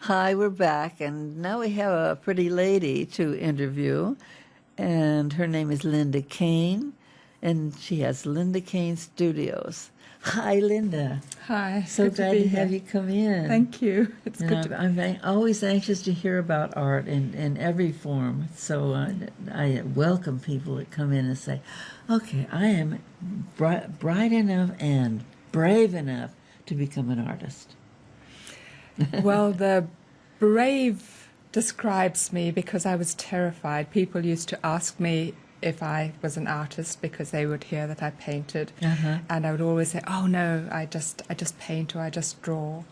Hi, we're back, and now we have a pretty lady to interview, and her name is LindaCaine, and she has LindaCaine Studios. Hi, Linda. Hi. So good glad to be to have here. you come in. Thank you. It's good to be I'm always anxious to hear about art in every form, so I welcome people that come in and say, okay, I am bright enough and brave enough to become an artist. Well, the brave describes me because I was terrified. People used to ask me if I was an artist because they would hear that I painted, and I would always say, "Oh no, I just paint or I just draw."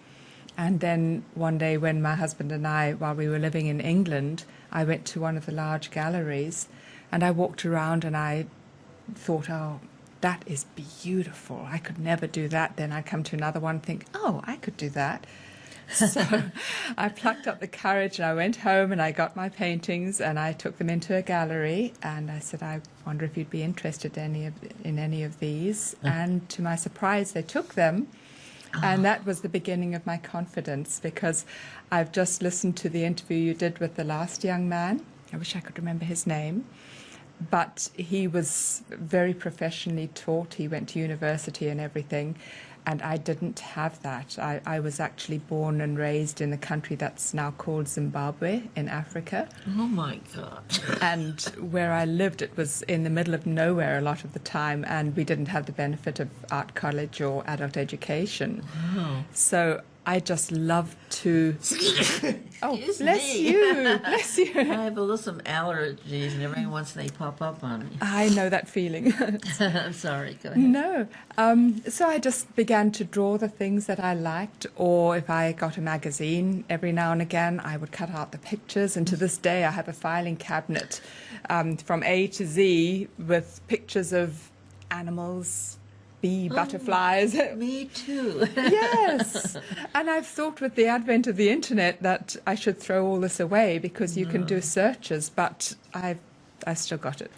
And then one day when my husband and I, while we were living in England, I went to one of the large galleries, and I walked around and I thought, "Oh, that is beautiful. I could never do that." Then I'd come to another one and think, "Oh, I could do that." So I plucked up the courage and I went home and I got my paintings and I took them into a gallery and I said, "I wonder if you'd be interested in any of these." And to my surprise, they took them. And that was the beginning of my confidence, because I've just listened to the interview you did with the last young man. I wish I could remember his name. But he was very professionally taught. He went to university and everything. And I didn't have that. I was actually born and raised in a country that's now called Zimbabwe in Africa. Oh my God. And where I lived, it was in the middle of nowhere a lot of the time, and we didn't have the benefit of art college or adult education. Wow. So I just love to... Oh, Excuse bless me. you, bless you. I have a little some allergies, and every once they pop up on me. I know that feeling. I'm sorry. Go ahead. No. So I just began to draw the things that I liked, or if I got a magazine every now and again, I would cut out the pictures. And to this day, I have a filing cabinet from A to Z with pictures of animals, butterflies. Me too. Yes. And I've thought with the advent of the internet that I should throw all this away because you can do searches, but I still got it.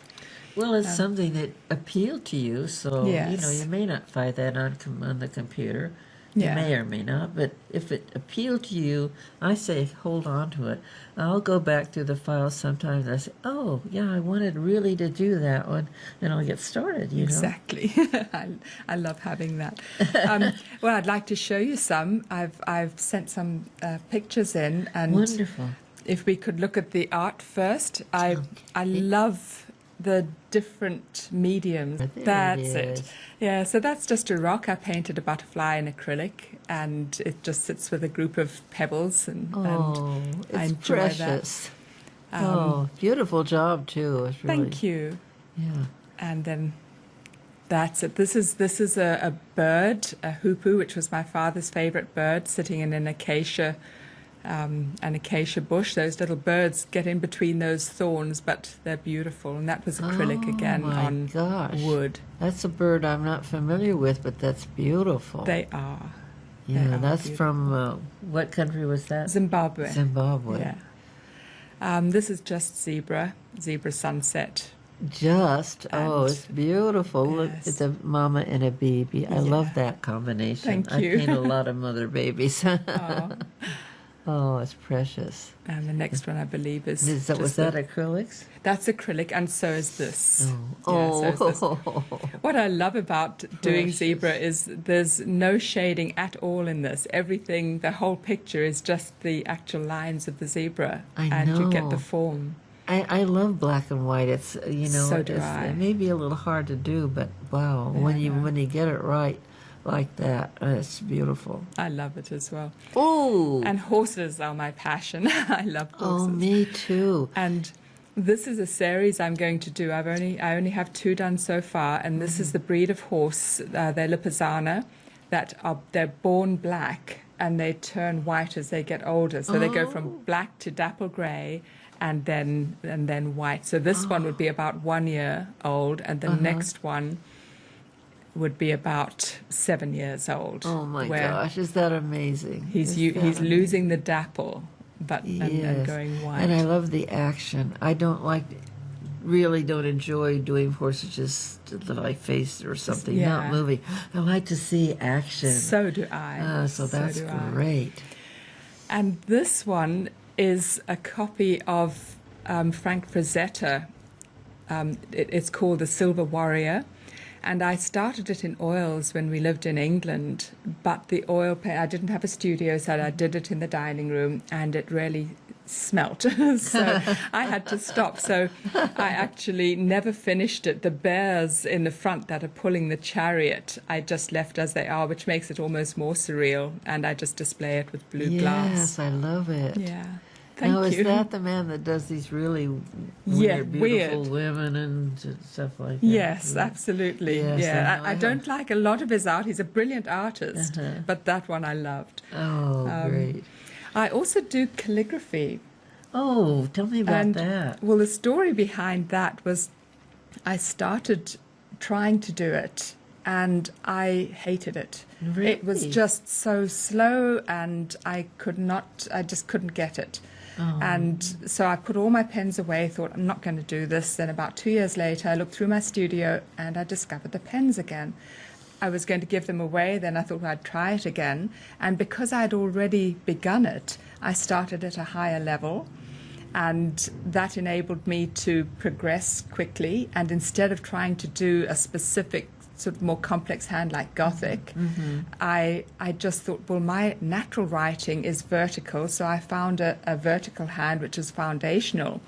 Well, it's something that appealed to you, so Yes. you may not find that on the computer. You Yeah. may or may not, but if it appealed to you, I say hold on to it. I'll go back through the files sometimes and I say, oh, yeah, I wanted really to do that one, and I'll get started, you know. Exactly. I love having that. Well, I'd like to show you some. I've sent some pictures in, and Wonderful. if we could look at the art first, I love the different mediums. There That's it it. is. Yeah, so that's just a rock. I painted a butterfly in acrylic, and it just sits with a group of pebbles, and Oh, I it's enjoy precious. that. Oh, beautiful job too. It's really, Thank you. Yeah. And then that's it. This is a bird, a hoopoe, which was my father's favorite bird, sitting in an acacia bush. Those little birds get in between those thorns, but they're beautiful. And that was acrylic again my on gosh. wood. That's a bird I'm not familiar with, but that's beautiful. They are. Yeah, They are that's beautiful. from what country was that? Zimbabwe. Zimbabwe. Yeah. This is just zebra sunset. Oh, it's beautiful. Look, Yes. it's a mama and a baby. I love that combination. Thank you. I paint a lot of mother babies. Oh. Oh, it's precious. And the next one, I believe, Was that acrylics? That's acrylic, and so is this. Oh, Yeah, so is this. What I love about doing Precious. zebra is there's no shading at all in this. Everything, the whole picture is just the actual lines of the zebra, and you get the know. form. I love black and white. It's So do I. it may be a little hard to do, but wow, when you get it right like that, it's beautiful. I love it as well. Oh, And horses are my passion. I love horses. oh, me too. And this is a series I'm going to do. I only have 2 done so far, and this is the breed of horse. They're Lipizzaner, they're born black and they turn white as they get older. So they go from black to dapple grey, and then white. So this one would be about 1 year old, and the next one would be about 7 years old. Oh my where gosh, is that amazing? He's losing the dapple, but and going white. And I love the action. I don't enjoy doing horses just like face or something, not Yeah. moving. I like to see action. So do I. So that's do I. great. And this one is a copy of Frank Frazetta. It's called The Silver Warrior. And I started it in oils when we lived in England, but the oil paint, I didn't have a studio, so I did it in the dining room, and it really smelt. So I had to stop. So I actually never finished it. The bears in the front that are pulling the chariot, I just left as they are, which makes it almost more surreal, and I just display it with blue glass. Yes, I love it. Yeah. Thank now, you. is that the man that does these really weird, beautiful weird women and stuff like that? Yes, absolutely. Yes, yeah, I I don't like a lot of his art. He's a brilliant artist, but that one I loved. Oh, great. I also do calligraphy. Oh, tell me about that. Well, the story behind that was I started trying to do it, and I hated it. Really? It was just so slow, and I just couldn't get it. Oh. And so I put all my pens away, thought, I'm not going to do this. Then about 2 years later, I looked through my studio and I discovered the pens again. I was going to give them away, then I thought I'd try it again. And because I'd already begun it, I started at a higher level. And that enabled me to progress quickly. And instead of trying to do a specific sort of more complex hand like Gothic, I just thought, well, my natural writing is vertical, so I found a vertical hand which is foundational,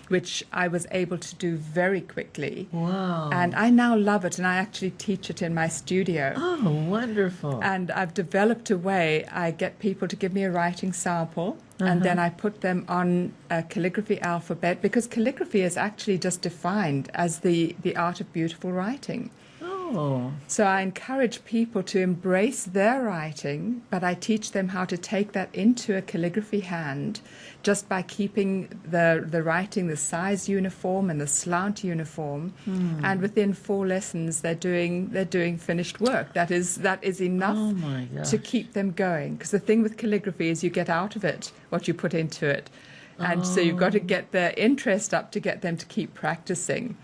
which I was able to do very quickly. Wow. And I now love it, and I actually teach it in my studio. Oh, wonderful. And I've developed a way, I get people to give me a writing sample, and then I put them on a calligraphy alphabet, because calligraphy is actually just defined as the art of beautiful writing. Oh. So I encourage people to embrace their writing, but I teach them how to take that into a calligraphy hand just by keeping the writing, the size uniform and the slant uniform. And within 4 lessons, they're doing finished work. That is enough to keep them going. Because the thing with calligraphy is you get out of it what you put into it. And so you've got to get their interest up to get them to keep practicing.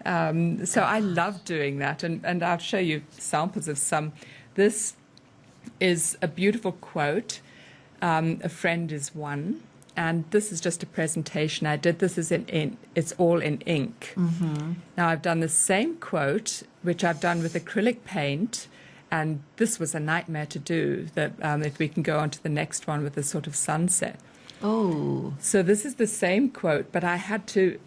So I love doing that, and I'll show you samples of some. This is a beautiful quote. A friend is one, and this is just a presentation I did. This is it's all in ink. Now I've done the same quote, which I've done with acrylic paint, and this was a nightmare to do. That if we can go on to the next one with a sort of sunset. Oh. So this is the same quote, but I had to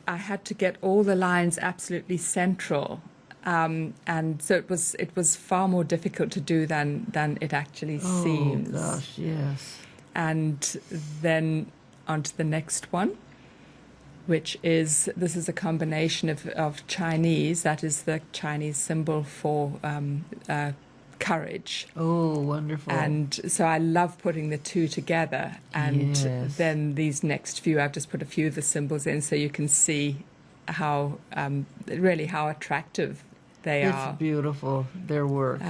get all the lines absolutely central, and so it was far more difficult to do than it actually seems. Oh gosh, yes. And then on to the next one, which is this is a combination of Chinese. That is the Chinese symbol for courage. Oh, wonderful. And so I love putting the two together. And then these next few, I've just put a few of the symbols in so you can see how how attractive they are. It's beautiful, their work.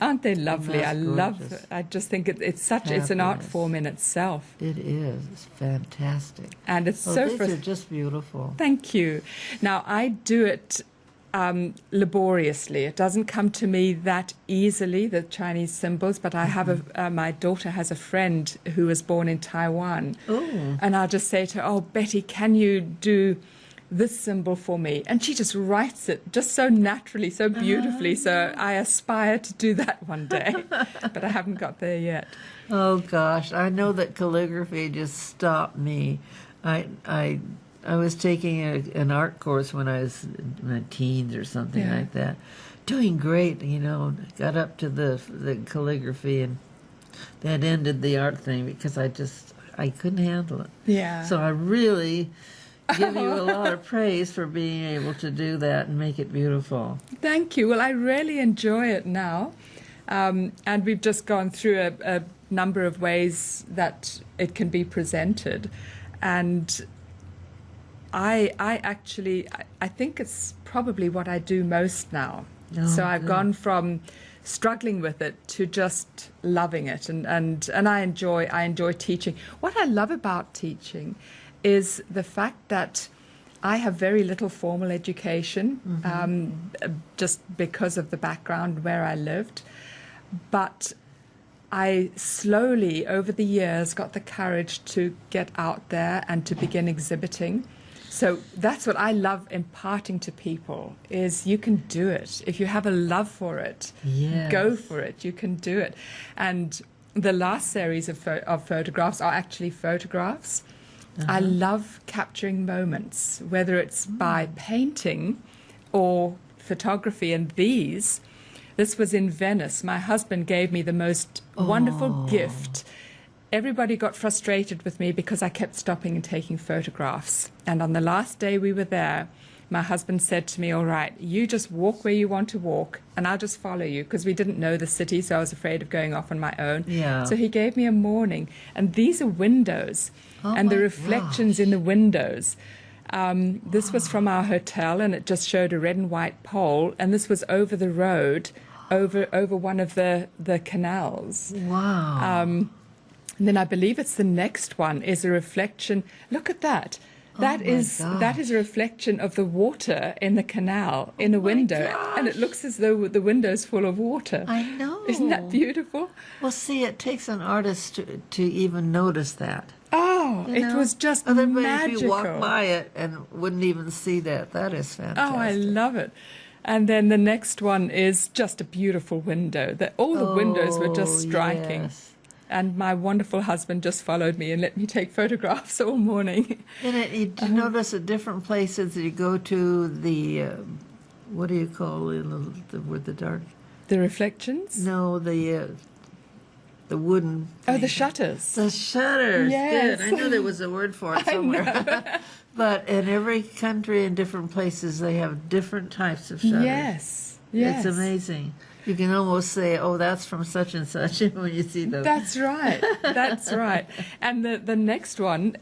Aren't they lovely? I just think it's an art form in itself. It is. It's fantastic. And it's these are just beautiful. Thank you. Now, I do it laboriously. It doesn't come to me that easily, the Chinese symbols, but I have my daughter has a friend who was born in Taiwan. Oh. And I'll just say to her, oh, Betty, can you do this symbol for me? And she just writes it just so naturally, so beautifully. So I aspire to do that one day, but I haven't got there yet. Oh, gosh. I know that calligraphy just stopped me. I was taking an art course when I was in my teens or something like that. Doing great, got up to the calligraphy, and that ended the art thing because I couldn't handle it. Yeah. So I really give you a lot of praise for being able to do that and make it beautiful. Thank you. Well, I really enjoy it now. And we've just gone through a number of ways that it can be presented. And I think it's probably what I do most now. So I've gone from struggling with it to just loving it, and I enjoy teaching. What I love about teaching is the fact that I have very little formal education, just because of the background where I lived, but I slowly, over the years, got the courage to get out there and to begin exhibiting. So that's what I love imparting to people, is you can do it. If you have a love for it, Yes. go for it. You can do it. And the last series of photographs are actually photographs. I love capturing moments, whether it's by painting or photography. And this was in Venice. My husband gave me the most wonderful gift. Everybody got frustrated with me because I kept stopping and taking photographs. And on the last day we were there, my husband said to me, all right, you just walk where you want to walk and I'll just follow you, because we didn't know the city, so I was afraid of going off on my own. Yeah. So he gave me a morning, and these are windows, and the reflections in the windows. This was from our hotel, and it just showed a red and white pole, and this was over the road, over one of the canals. Wow. And then I believe it's the next one is a reflection. Look at that. That is a reflection of the water in the canal in a window. And it looks as though the window's full of water. I know. Isn't that beautiful? Well, see, it takes an artist to even notice that. Oh, You it know? was just Otherwise, magical. if you walk by it and wouldn't even see that, that is fantastic. Oh, I love it. And then the next one is just a beautiful window. All the windows were just striking. Yes. And my wonderful husband just followed me and let me take photographs all morning. And you notice at different places that you go to, the what do you call it, with the dark? The reflections? No, the wooden. Oh, the thing. shutters. The shutters. Yes. Good. I knew there was a word for it somewhere. But in every country and different places, they have different types of shutters. Yes. Yes. It's amazing. You can almost say, oh, that's from such and such when you see them. That's right. That's right. And the next one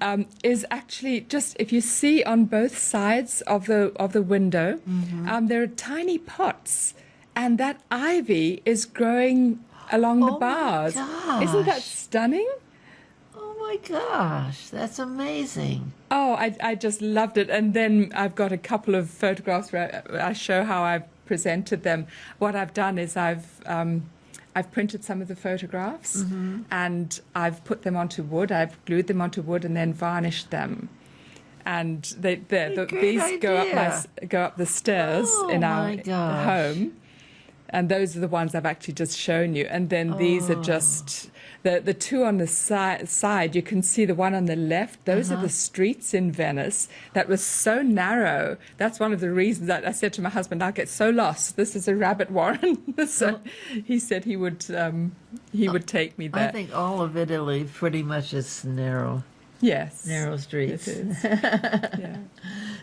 is actually just, if you see on both sides of the window, there are tiny pots, and that ivy is growing along the bars. My Isn't that gosh. stunning? Oh my gosh, that's amazing. Oh, I just loved it. And then I've got a couple of photographs where I show how I've presented them. What I've done is I've printed some of the photographs and I've put them onto wood. I've glued them onto wood and then varnished them. And these go up the stairs in our home. And those are the ones I've actually just shown you. And then these are just the two on the side. You can see the one on the left. Those are the streets in Venice that was so narrow. That's one of the reasons that I said to my husband, I'll get so lost. This is a rabbit warren. So he said he would take me there. I think all of Italy pretty much is narrow. Yes. Narrow streets. It is. Yeah.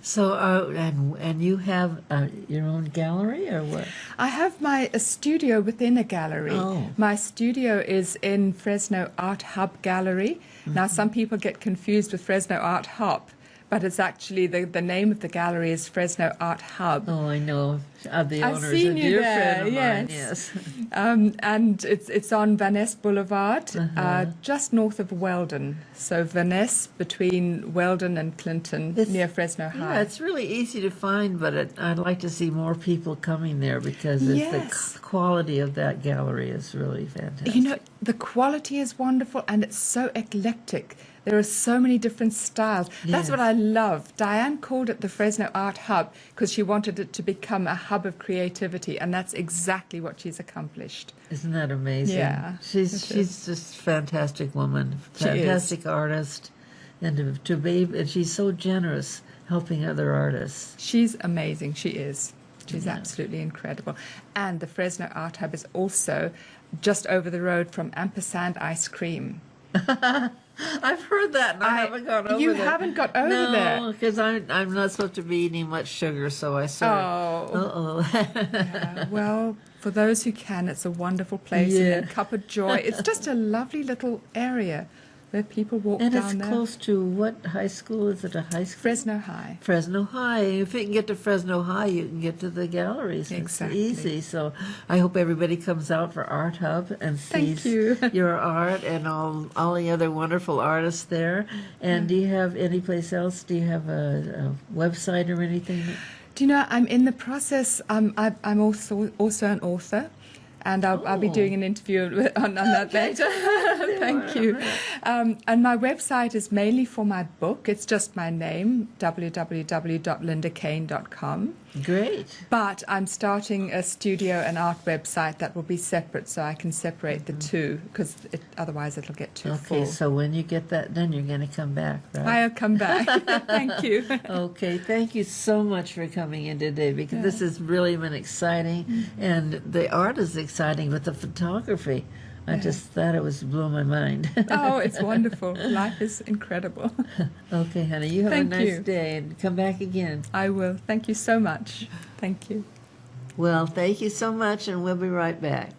So, and you have your own gallery or what? I have a studio within a gallery. Oh. My studio is in Fresno Art Hub Gallery. Now, some people get confused with Fresno Art Hub, but it's actually the name of the gallery is Fresno Art Hub. Oh, I know. The I've owner seen is a you dear there, friend of mine. yes. Yes. And it's on Van Ness Boulevard, just north of Weldon. So Van Ness between Weldon and Clinton, near Fresno High. Yeah, it's really easy to find, but I'd like to see more people coming there because the quality of that gallery is really fantastic. You know, the quality is wonderful and it's so eclectic. There are so many different styles. That's what I love. Diane called it the Fresno Art Hub because she wanted it to become a hub of creativity, and that's exactly what she's accomplished. Isn't that amazing? Yeah. She's just a fantastic woman, fantastic artist, and and she's so generous helping other artists. She's amazing. She is. She's absolutely incredible. And the Fresno Art Hub is also just over the road from Ampersand Ice Cream. I've heard that, and I haven't gone over there. You haven't got over there? No, because I'm not supposed to be eating much sugar, so I sort of... Yeah, well, for those who can, it's a wonderful place and a cup of joy. It's just a lovely little area where people walk and down it's there. close to what high school? Is it a high school? Fresno High. Fresno High. If you can get to Fresno High, you can get to the galleries. Exactly. It's easy. So I hope everybody comes out for Art Hub and sees your art and all the other wonderful artists there. And do you have any place else? Do you have a website or anything? Do you know, I'm in the process, I'm also an author, And I'll be doing an interview on that later. Thank you. And my website is mainly for my book. It's just my name, www.LindaCaine.com. Great. But I'm starting a studio and art website that will be separate, so I can separate the two, because otherwise it'll get too full. Okay, so when you get that done, you're going to come back, right? I'll come back. Thank you. Okay, thank you so much for coming in today, because this has really been exciting, and the art is exciting, but the photography, I just thought it was blew my mind. Oh, it's wonderful. Life is incredible. Okay, honey, you have Thank a nice you. day, and come back again. I will. Thank you so much. Thank you. Well, thank you so much, and we'll be right back.